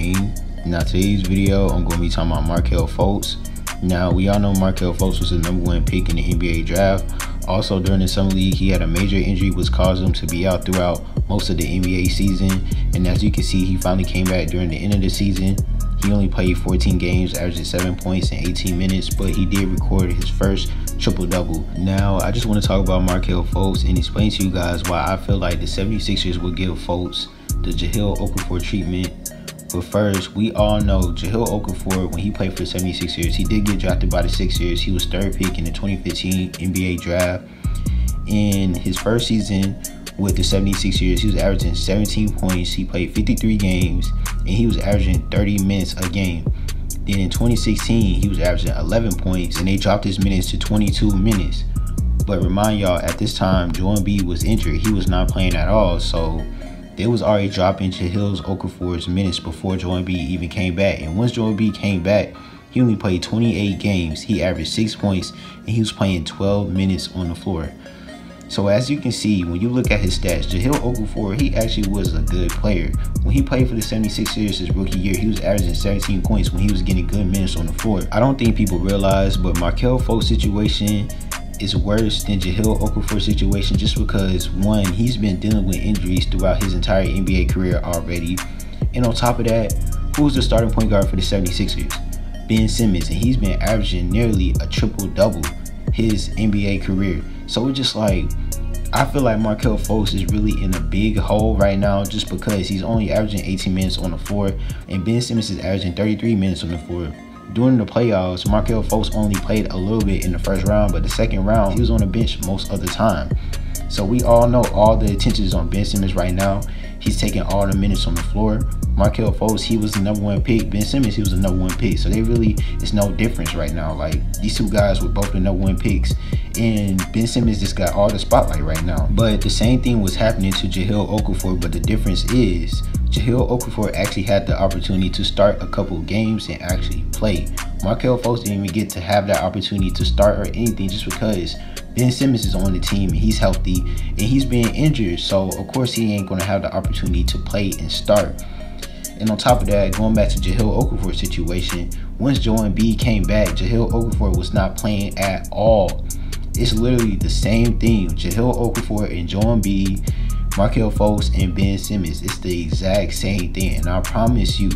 game. Now today's video, I'm going to be talking about Markelle Fultz. Now we all know Markelle Fultz was the #1 pick in the NBA draft. Also during the summer league, he had a major injury which caused him to be out throughout most of the NBA season. And as you can see, he finally came back during the end of the season. He only played 14 games, averaging 7 points in 18 minutes, but he did record his first triple-double. Now, I just want to talk about Markelle Fultz and explain to you guys why I feel like the 76ers will give Fultz the Jahlil Okafor treatment. But first, we all know Jahlil Okafor, when he played for the 76ers, he did get drafted by the Sixers. He was 3rd pick in the 2015 NBA draft. In his first season with the 76ers, he was averaging 17 points. He played 53 games, and he was averaging 30 minutes a game. Then in 2016, he was averaging 11 points, and they dropped his minutes to 22 minutes. But remind y'all, at this time, Joel Embiid was injured. He was not playing at all, so they was already dropping Jahlil Okafor's minutes before Joel Embiid even came back. And once Joel Embiid came back, he only played 28 games. He averaged 6 points, and he was playing 12 minutes on the floor. So as you can see, when you look at his stats, Jahlil Okafor, he actually was a good player. When he played for the 76ers his rookie year, he was averaging 17 points when he was getting good minutes on the floor. I don't think people realize, but Markelle Fultz situation is worse than Jahlil Okafor's situation just because, one, he's been dealing with injuries throughout his entire NBA career already. And on top of that, who's the starting point guard for the 76ers? Ben Simmons, and he's been averaging nearly a triple-double his NBA career. So it's just like, I feel like Markelle Fultz is really in a big hole right now just because he's only averaging 18 minutes on the floor and Ben Simmons is averaging 33 minutes on the floor. During the playoffs, Markelle Fultz only played a little bit in the first round, but the second round, he was on the bench most of the time. So we all know all the attention is on Ben Simmons right now. He's taking all the minutes on the floor. Markelle Fultz, he was the #1 pick. Ben Simmons, he was the #1 pick. So they really, it's no difference right now. Like, these two guys were both the #1 picks, and Ben Simmons just got all the spotlight right now. But the same thing was happening to Jahlil Okafor, but the difference is Jahlil Okafor actually had the opportunity to start a couple games and actually play. Markelle Fultz didn't even get to have that opportunity to start or anything just because Ben Simmons is on the team and he's healthy and he's being injured. So of course he ain't gonna have the opportunity to play and start. And on top of that, going back to Jahlil Okafor's situation, once Joel Embiid came back, Jahlil Okafor was not playing at all. It's literally the same thing. Jahlil Okafor and Joel Embiid, Markelle Fultz and Ben Simmons. It's the exact same thing. And I promise you,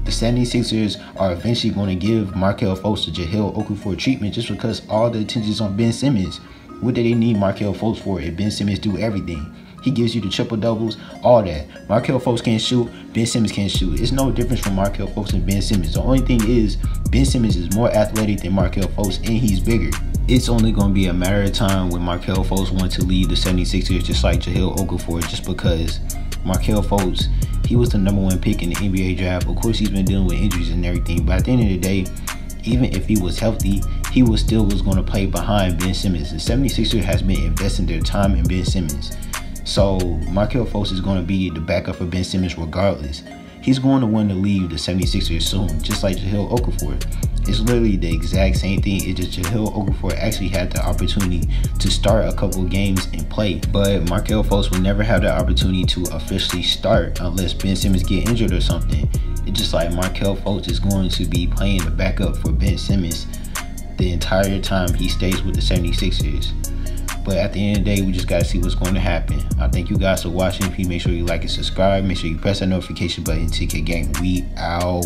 the 76ers are eventually going to give Markelle Fultz the Jahlil Okafor treatment just because all the attention is on Ben Simmons. What do they need Markelle Fultz for if Ben Simmons do everything? He gives you the triple-doubles, all that. Markelle Fultz can't shoot, Ben Simmons can't shoot. It's no difference from Markelle Fultz and Ben Simmons. The only thing is, Ben Simmons is more athletic than Markelle Fultz and he's bigger. It's only going to be a matter of time when Markelle Fultz wants to leave the 76ers just like Jahlil Okafor, just because Markelle Fultz, he was the #1 pick in the NBA draft. Of course, he's been dealing with injuries and everything, but at the end of the day, even if he was healthy, he was going to play behind Ben Simmons. The 76ers has been investing their time in Ben Simmons. So Markelle Fultz is going to be the backup for Ben Simmons regardless. He's going to want to leave the 76ers soon, just like Jahlil Okafor. It's literally the exact same thing. It's just Jahlil Okafor actually had the opportunity to start a couple of games and play. But Markelle Fultz will never have the opportunity to officially start unless Ben Simmons get injured or something. It's just like Markelle Fultz is going to be playing the backup for Ben Simmons the entire time he stays with the 76ers. But at the end of the day, we just got to see what's going to happen. I thank you guys for watching. Please make sure you like and subscribe. Make sure you press that notification button. TK Gang, we out.